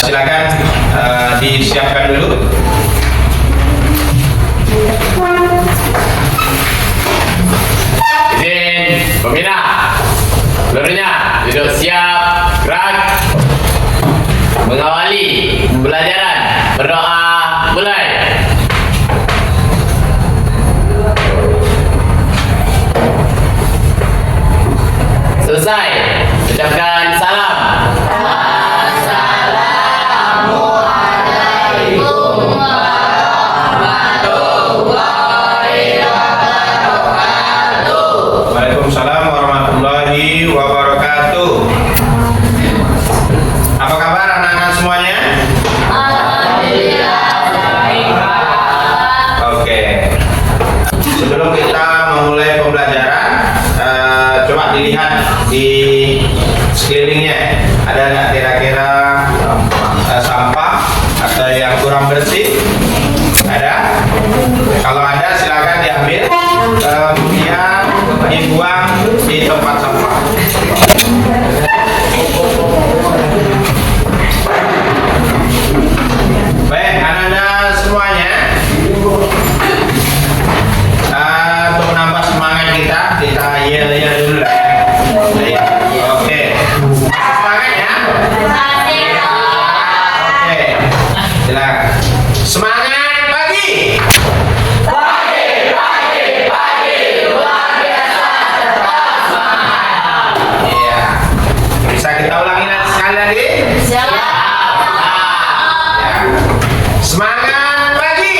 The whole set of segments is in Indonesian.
Silakan disiapkan dulu. Izin pembina, seluruhnya duduk siap, gerak. Mengawali pembelajaran, berdoa, mulai. Selesai, ucapkan salam. Waalaikumsalam warahmatullahi wabarakatuh. Apa kabar anak-anak semuanya? Oke. Sebelum kita memulai pembelajaran, coba dilihat di sekelilingnya. Ada nggak kira-kira sampah atau yang kurang bersih? Ada? Kalau ada silakan diambil, kemudian dibuang di tempat sampah. Baik, anak-anak semuanya, untuk menambah semangat kita yel-yel dulu lah. Oke, semangat ya. Oke, silakan. Semangat pagi. Iya. Bisa kita ulangi sekali lagi? Ya. Semangat pagi.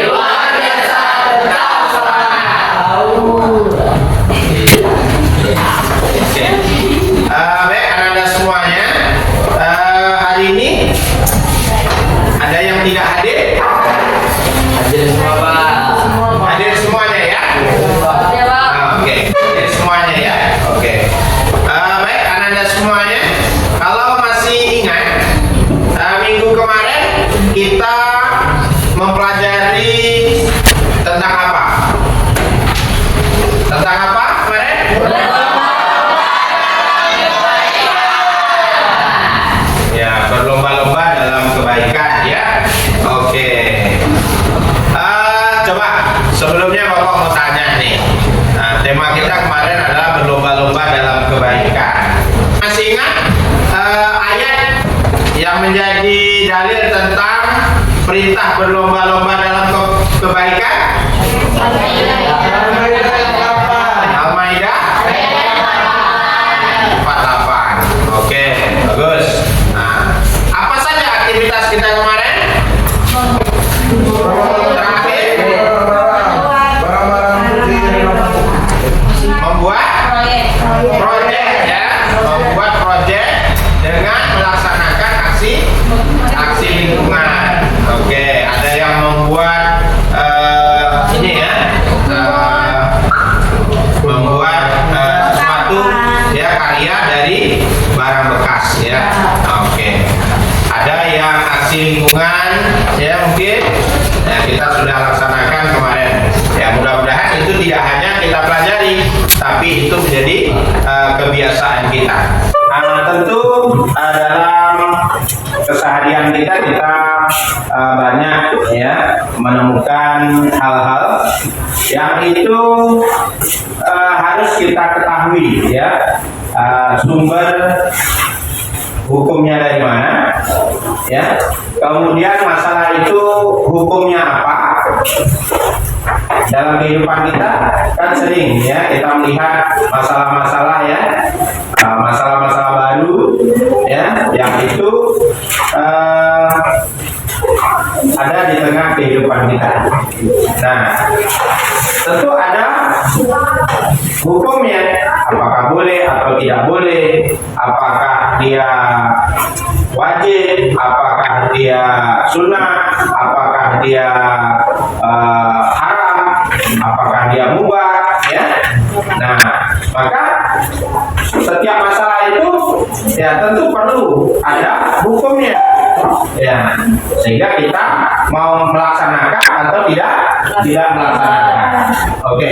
Luar biasa, tetap semangat. Oke. Baik, anak-anak semuanya, hari ini ada yang tidak hadir? Hadir semua, Pak. Hadir semuanya ya? Oke, hadir semuanya ya. Oke. Baik, anak-anak semuanya, kalau masih ingat, minggu kemarin kita mempelajari tentang apa? Tentang apa kemarin? Ya, berlomba-lomba dalam kebaikan ya. Oke. Coba sebelumnya Bapak mau tanya nih. Nah, tema kita kemarin adalah berlomba-lomba dalam kebaikan. Masih ingat ayat yang menjadi dalil tentang perintah berlomba-lomba dalam kebaikan? Al-Maidah 48. Oke, bagus. Nah, apa saja aktivitas kita kemarin? Terakhir membuat proyek ya, membuat proyek dengan melaksanakan aksi lingkungan. Oke, ada yang membuat ini ya, membuat sesuatu ya, karya dari barang bekas ya. Oke, ada yang aksi lingkungan ya, mungkin ya, kita sudah laksanakan kemarin ya. Mudah-mudahan itu tidak hanya kita pelajari, tapi itu menjadi kebiasaan kita. Tentu dalam keseharian kita banyak ya menemukan hal-hal yang itu harus kita ketahui ya, sumber hukumnya dari mana ya, kemudian masalah itu hukumnya apa. Dalam kehidupan kita kan sering ya kita melihat masalah-masalah ya, masalah-masalah baru ya, yang itu ada di tengah kehidupan kita. Nah, tentu ada hukumnya, apakah boleh atau tidak boleh, apakah dia wajib, apakah dia sunnah, apakah dia haram, apakah dia mubah ya. Nah, maka setiap masalah itu ya tentu perlu ada hukumnya ya, sehingga kita mau melaksanakan atau tidak melaksanakan. Oke.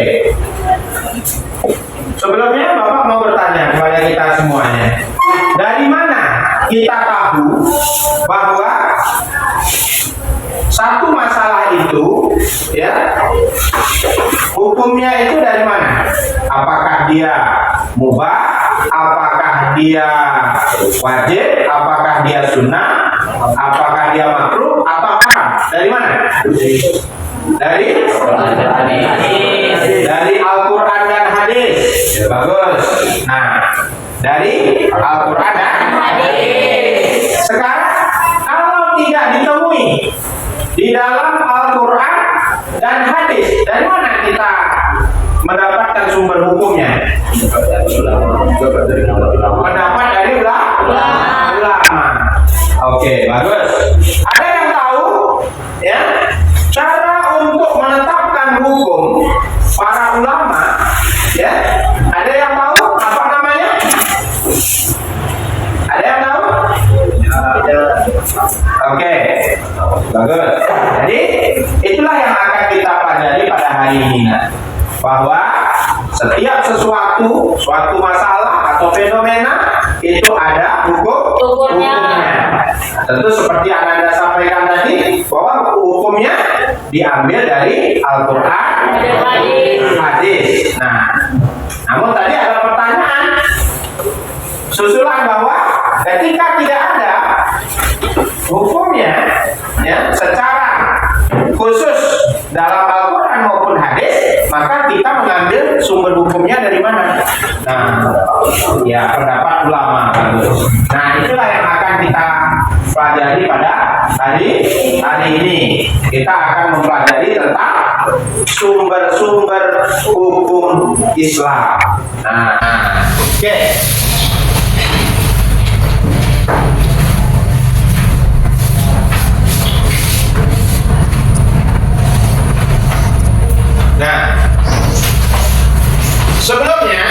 Sebelumnya Bapak mau bertanya kepada kita semuanya, dari mana kita tahu bahwa satu masalah itu, ya, hukumnya itu dari mana? Apakah dia mubah? Apakah dia wajib? Apakah dia sunnah? Apakah dia makruh? Apakah dari mana? Dari Al-Quran dan hadis. Bagus. Nah, dari Al-Quran dan hadis. Sekarang kalau tidak ditemui di dalam Al-Quran dan hadis, dari mana kita mendapatkan sumber hukumnya? Pendapat dari ulama. Oke, bagus. Ada yang tahu, ya, cara untuk menetapkan hukum para ulama, ya? Ada yang tahu apa namanya? Ada yang tahu? Oke, bagus. Jadi itulah yang akan kita pelajari pada hari ini, bahwa setiap suatu masalah atau fenomena itu ada hukumnya. Tentu seperti yang Anda sampaikan tadi, bahwa hukumnya diambil dari Al-Quran dan hadis. Nah, namun tadi ada pertanyaan susulan bahwa ketika tidak ada hukumnya, ya, secara khusus dalam Al-Quran maupun hadis, maka kita mengambil sumber hukumnya dari mana? Nah, ya, pendapat ulama. Nah, itulah yang akan kita pelajari pada hari ini. Kita akan mempelajari tentang sumber-sumber hukum Islam. Nah, oke. Nah, sebelumnya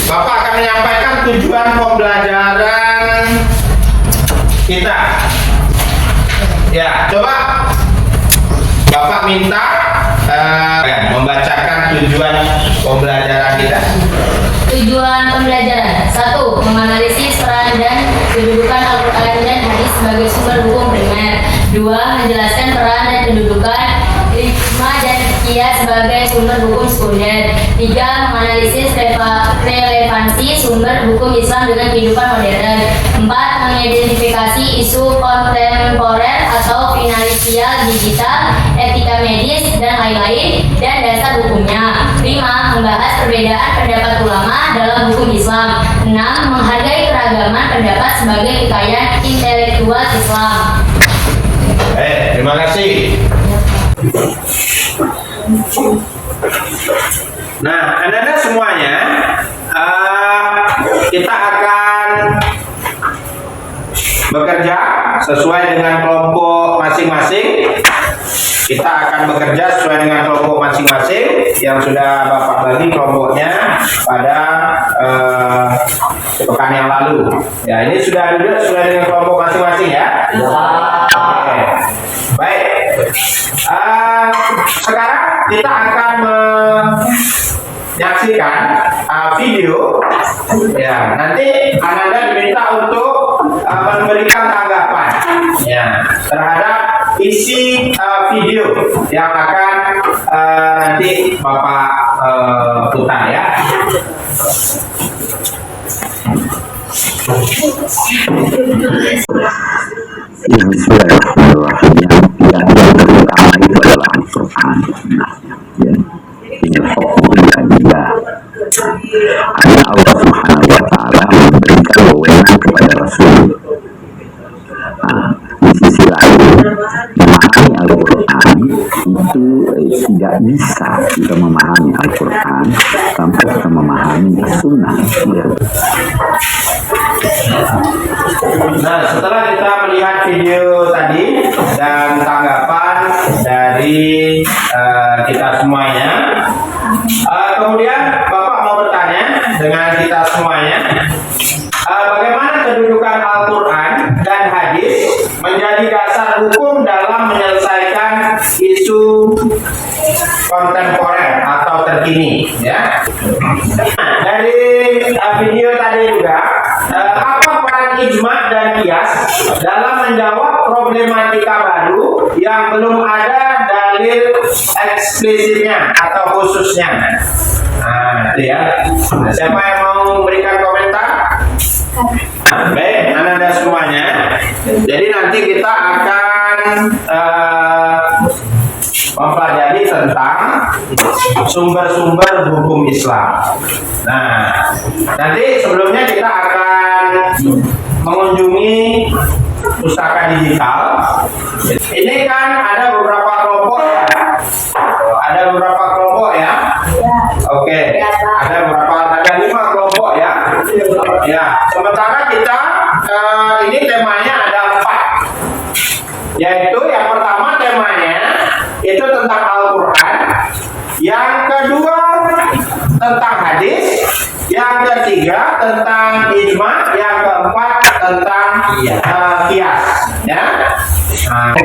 Bapak akan menyampaikan tujuan pembelajaran kita. Ya, coba Bapak minta membacakan tujuan pembelajaran kita. Tujuan pembelajaran: 1. Menganalisis peran dan kedudukan Al-Quran dan hadis sebagai sumber hukum primer. 2. Menjelaskan peran dan kedudukan hikmah dan fikih sebagai sumber hukum sekunder. 3. Menganalisis relevansi sumber hukum Islam dengan kehidupan modern. 4. Mengidentifikasi isu kontemporer atau finansial digital, etika medis, dan lain-lain, dan dasar hukumnya. 5. Membahas perbedaan pendapat ulama dalam hukum Islam. 6. Menghargai keragaman pendapat sebagai kekayaan intelektual Islam. Terima kasih. Nah, Anda semuanya, kita akan bekerja sesuai dengan kelompok masing-masing. Kita akan bekerja sesuai dengan kelompok masing-masing yang sudah Bapak bagi kelompoknya pada pekan yang lalu. Ya, ini sudah duduk sesuai dengan kelompok masing-masing, ya. Oke. Baik. Sekarang kita akan menyaksikan video. Ya, nanti Anda diminta untuk memberikan tanggapan, ya, terhadap isi video yang akan nanti Bapak putar, ya. Bismillahirrahmanirrahim. Yang terutama itu adalah Al-Quran. Ini pokoknya juga. Hanya Allah Subhanahu Wa Taala memberikan wewenang kepada Rasul. Di sisi lain, memahami Al-Quran itu tidak bisa kita memahami Al-Quran tanpa kita memahami Sunnah. Nah, setelah kita melihat video tadi dan tanggapan dari kita semuanya, kemudian Bapak mau bertanya dengan kita semuanya, bagaimana kedudukan Al-Quran dan hadis menjadi dasar hukum dalam menyelesaikan isu kontemporer atau terkini, ya. Nah, dari video tadi juga, apa peran ijma dan kias dalam menjawab problematika baru yang belum ada dalil eksplisitnya atau khususnya. Nah, itu ya. Nah, siapa yang mau memberikan komentar? Baik, Anda semuanya. Jadi nanti kita akan mempelajari tentang sumber-sumber hukum Islam. Nah, nanti sebelumnya kita akan mengunjungi pustaka digital. Ini kan ada beberapa kelompok ya. Ada beberapa kelompok ya. Oke, ada 5 kelompok ya. Ya, sementara kita ini temanya ada 4. Yaitu yang pertama temanya itu tentang Al-Quran, yang kedua tentang hadis, yang ketiga tentang ijma, yang keempat tentang kias. Ya, nah,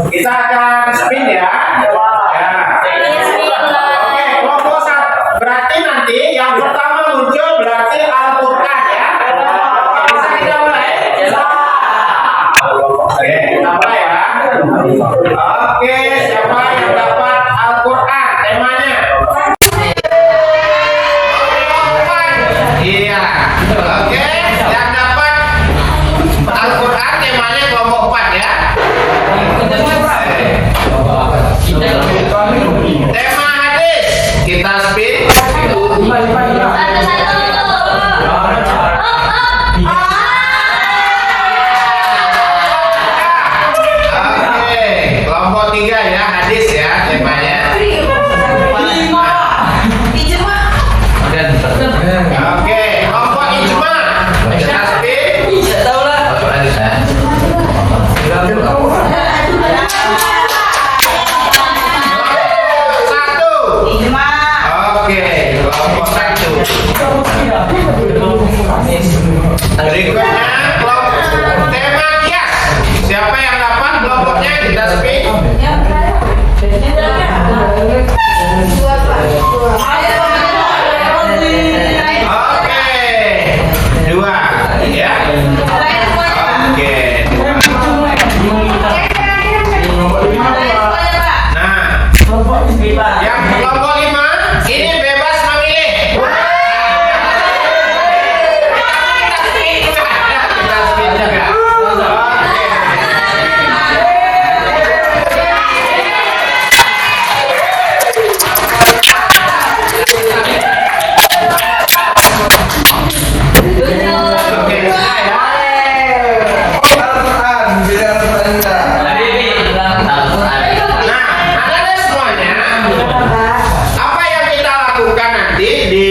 kita akan spin ya. Oke, kelompok 1 berarti nanti yang pertama muncul berarti Al-Quran ya. Bisa kita mulai? Oke, kita mulai ya. Oke, siapa yang dapat Al-Quran temanya? Iya. Oke, yang dapat Al-Quran temanya kelompok 4 ya. Tema hadis kita spin. Oke, kelompok 3 ya, hadis ya temanya. Oke, kelompok ijma kita spin. Satu. Oke, kelompok 1. Berikutnya kelompok tema kias. Siapa yang dapat kelompoknya kita spin. Oke, 2 ya. Oke. Nah, yang kelompok 5 ini bebas memilih. Kita spin juga. Oke, sudah ya. Nah, ada semuanya. Apa yang kita lakukan nanti di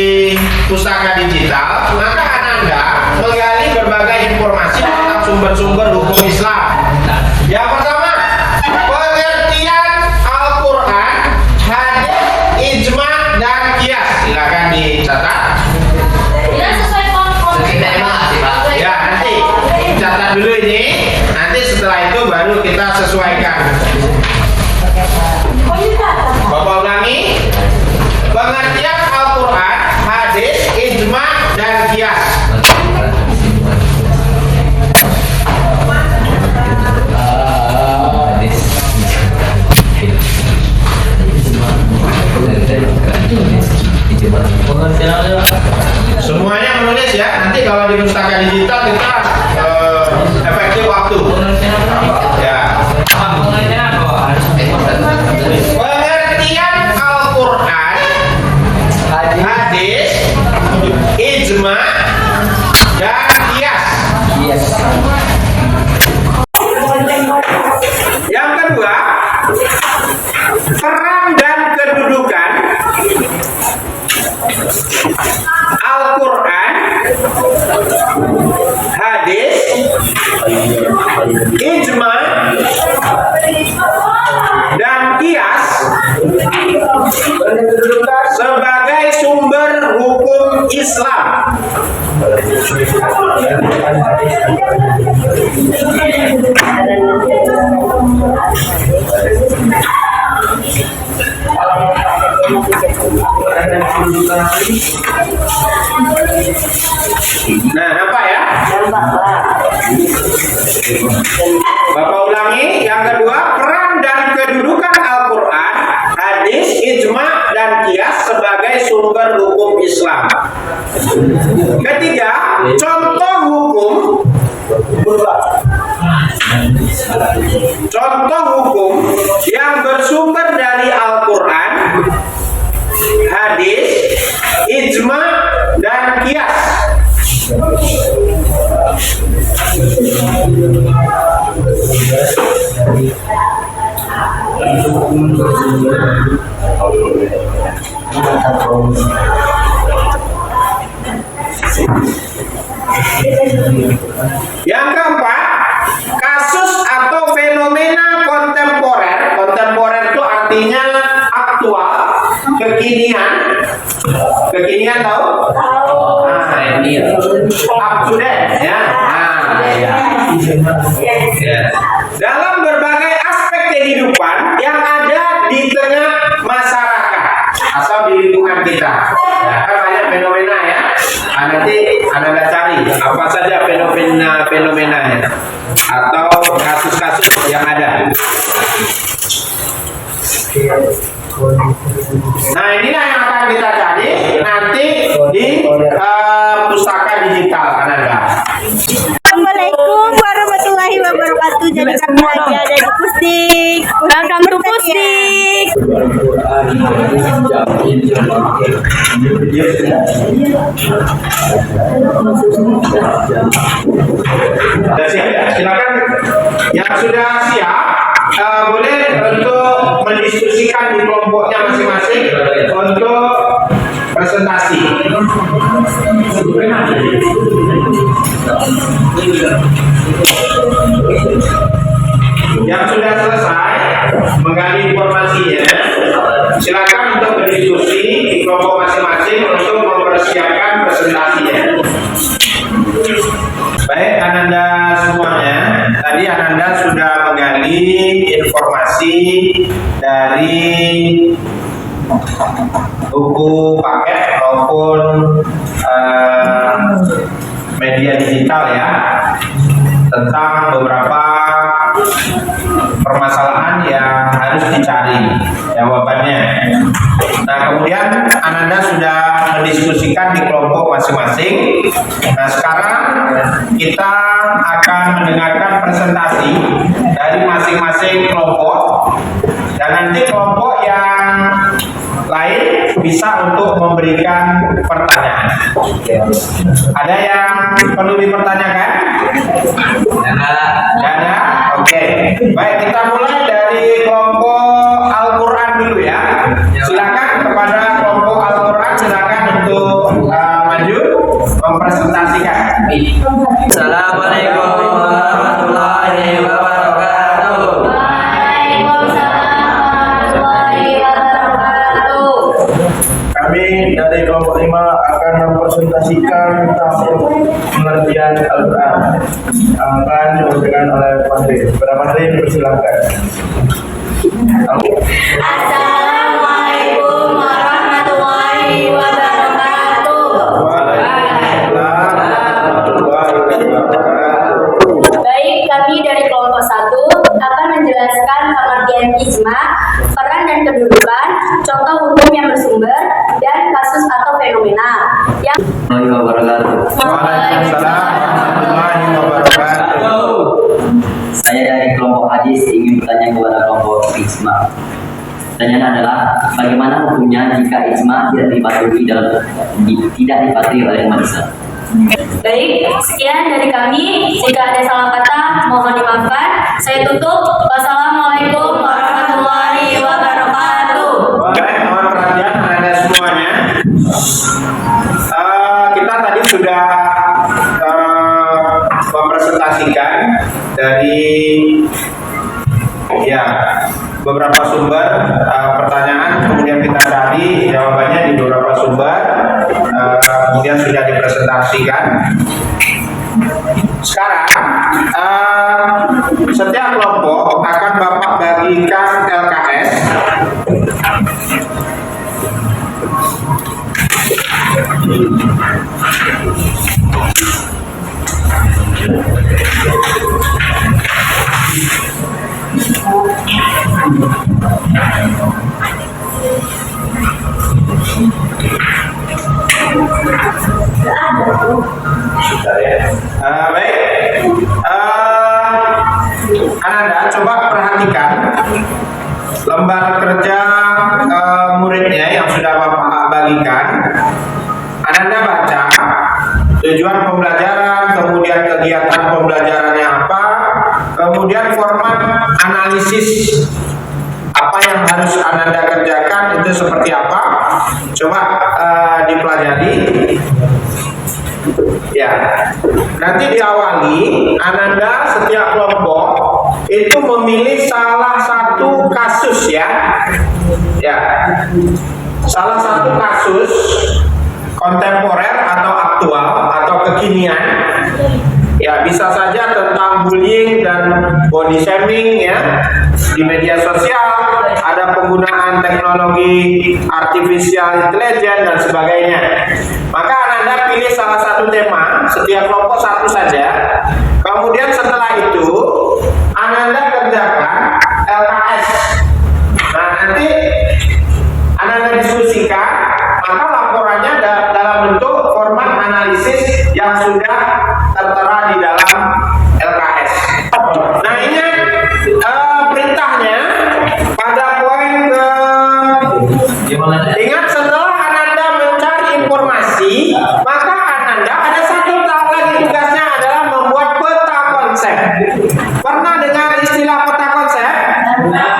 pustaka digital, maka Anda menggali berbagai informasi tentang sumber-sumber hukum Islam. Yang pertama, pengertian Al-Quran, hadis, ijma, dan kias. Silakan dicatat. Ya, nanti catat dulu ini. Nanti setelah itu baru kita sesuaikan. Bapak ulangi. Pengertian Al-Quran, hadis, ijma, dan kias. Semuanya menulis ya. Nanti kalau di pustaka digital kita efektif waktu. Ya. Pengertian Al-Quran, hadis, ijma, dan kias. Yang kedua, peran dan kedudukan Al-Quran, hadis, ijma, dan kias sebagai sumber hukum Islam. Nah, apa ya? Bapak ulangi. Yang kedua, peran dan kedudukan Al-Quran, hadis, ijma, dan qiyas sebagai sumber hukum Islam. Ketiga, contoh hukum yang bersumber dari Al-Quran, hadis, ijma, dan qiyas. Yang keempat, kasus atau fenomena kontemporer. Kontemporer itu artinya aktual, kekinian. Kekinian tahu? Nah, ini up to date ya. Nah, ya. Ya. Dalam berbagai aspek kehidupan yang ada di tengah masyarakat atau di lingkungan kita. Ya, kan banyak fenomena ya. Nanti Anda cari apa saja fenomena-fenomenanya atau kasus-kasus yang ada. Nah, inilah yang akan kita cari nanti di pustaka digital Ananda. Assalamualaikum warahmatullahi wabarakatuh. Jadi kami lagi ada di Pusdik. Welcome to Pusdik. Sudah siap ya? Silakan yang sudah siap boleh untuk mendiskusikan di kelompoknya masing-masing untuk presentasi. Yang sudah selesai menggali informasinya, silakan untuk berdiskusi di kelompok masing-masing untuk mempersiapkan presentasinya. Baik, Ananda semuanya, tadi Ananda sudah menggali informasi dari buku paket maupun media digital ya, tentang beberapa permasalahan yang harus dicari jawabannya. Nah, kemudian Ananda sudah mendiskusikan di kelompok masing-masing. Nah, sekarang kita akan mendengarkan presentasi dari masing-masing kelompok, dan nanti kelompok yang lain bisa untuk memberikan pertanyaan. Ada yang perlu dipertanyakan? Tidak ada? Oke. Baik, kita mulai dari kelompok Al-Quran dulu ya. Silakan kepada kelompok Al-Quran, silakan untuk maju mempresentasikan. Assalamualaikum warahmatullahi wabarakatuh. Waalaikumsalam warahmatullahi wabarakatuh. Kami dari kelompok 5 akan mempresentasikan tentang pengertian Al-Quran. Akan disampaikan oleh Fadil. Kepada Fadil dipersilakan. Assalamualaikum warahmatullahi wabarakatuh. Baik, kami dari kelompok 1 akan menjelaskan pengertian ijma, peran dan kedudukan, contoh hukum yang bersumber, dan kasus atau fenomena yang Waalaikumsalam warahmatullahi wabarakatuh. Saya dari kelompok hadis ingin bertanya kepada kelompok ijma. Pertanyaan adalah bagaimana hukumnya jika ijma tidak dipatuhi oleh umat Islam? baik. Sekian dari kami. Jika ada salah kata, mohon dimaafkan. Saya tutup. Wassalamualaikum warahmatullahi wabarakatuh. Baik, mohon perhatian Anda semuanya. Kita tadi sudah mempresentasikan dari ya beberapa sumber pertanyaan, kemudian kita cari jawabannya di beberapa sumber, kemudian sudah dipresentasikan. Sekarang setiap kelompok akan Bapak bagikan LKS. Baik, Ananda coba perhatikan lembar kerja muridnya yang sudah Bapak bagikan. Ananda baca tujuan pembelajaran, kemudian kegiatan pembelajarannya apa, kemudian format analisis apa yang harus Ananda kerjakan itu seperti apa. Coba dipelajari. Ya, nanti diawali Ananda setiap kelompok itu memilih salah satu kasus ya, salah satu kasus kontemporer atau aktual atau kekinian. Ya, bisa saja tentang bullying dan body shaming ya di media sosial, ada penggunaan teknologi artificial intelligence dan sebagainya. Maka Ananda pilih salah satu tema, setiap kelompok satu saja. Kemudian setelah itu Ananda kerjakan LKS. Nah, nanti Ananda diskusikan, maka laporannya dalam bentuk format analisis yang sudah tertera di dalam LKS. Nah, ini perintahnya pada poin ke ingat, setelah Ananda mencari informasi, maka Ananda ada satu tahap lagi tugasnya adalah membuat peta konsep. Pernah dengar istilah peta konsep? Nah,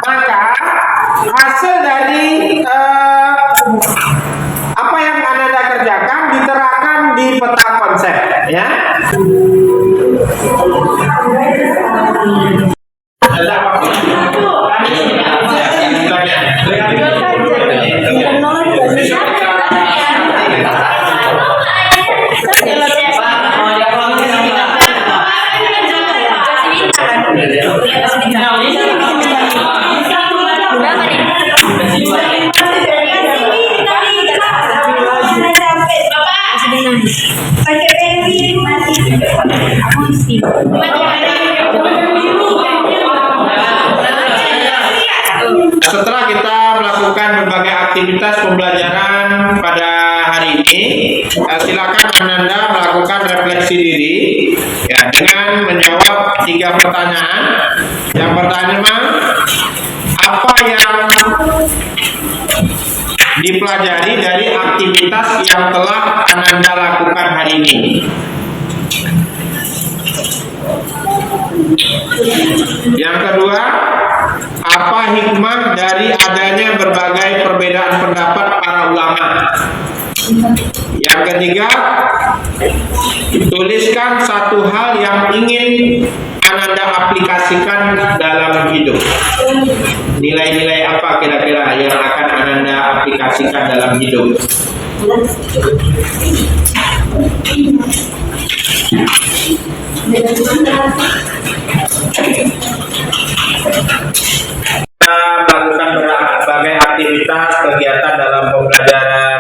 maka hasil dari apa yang Ananda kerjakan diterangkan di peta konsep ya. Setelah kita melakukan berbagai aktivitas pembelajaran pada hari ini, silakan Ananda melakukan refleksi diri ya, dengan menjawab 3 pertanyaan. Yang pertama, apa yang dipelajari dari aktivitas yang telah Ananda lakukan hari ini? Yang kedua, apa hikmah dari adanya berbagai perbedaan pendapat para ulama? Yang ketiga, tuliskan satu hal yang ingin Ananda aplikasikan dalam hidup. Nilai-nilai apa kira-kira yang akan Ananda aplikasikan dalam hidup? Melakukan berbagai aktivitas kegiatan dalam pembelajaran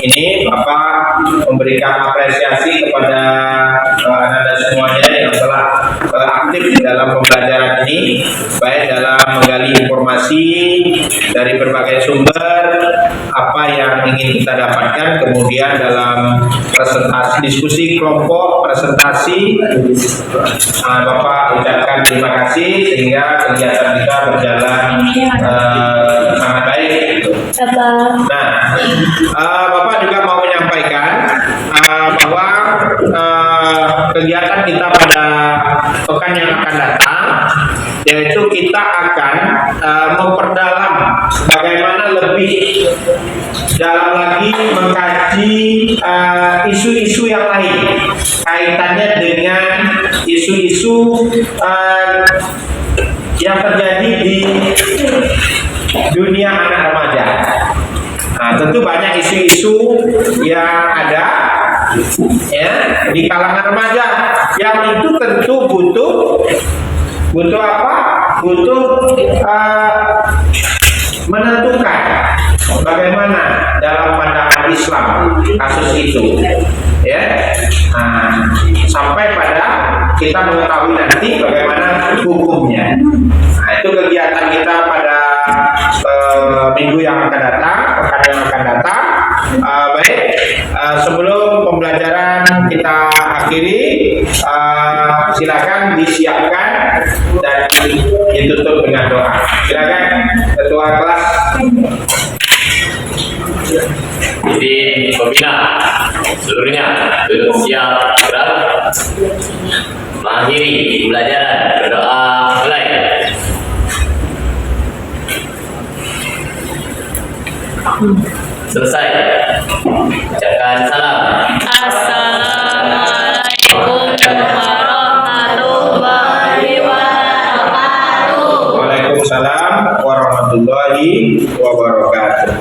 ini, Bapak memberikan apresiasi kepada Ananda semuanya yang telah aktif di dalam pembelajaran ini, baik dalam menggali informasi dari berbagai sumber apa yang ingin kita dapatkan, kemudian dalam presentasi diskusi kelompok presentasi Bapak ucapkan terima kasih sehingga kegiatan kita berjalan sangat baik. Nah, Bapak juga mau menyampaikan bahwa kegiatan kita pada pekan yang akan datang, yaitu kita akan memperdalam bagaimana lebih dalam lagi mengkaji isu-isu yang lain kaitannya dengan isu-isu yang terjadi di dunia anak remaja. Nah, tentu banyak isu-isu yang ada ya di kalangan remaja yang itu tentu butuh apa? Butuh menentukan bagaimana dalam pandangan Islam kasus itu, ya. Nah, sampai pada kita mengetahui nanti bagaimana hukumnya. Nah, itu kegiatan kita pada minggu yang akan datang, pekan yang akan datang. Baik, sebelum pembelajaran kita akhiri, silakan disiapkan dan ditutup dengan doa. Silakan ketua kelas. Jadi pembina seluruhnya duduk siap gerak, mengakhiri pembelajaran, berdoa mulai. Selesai, ucapkan salam. Assalamualaikum warahmatullahi wabarakatuh. Waalaikumsalam warahmatullahi wabarakatuh.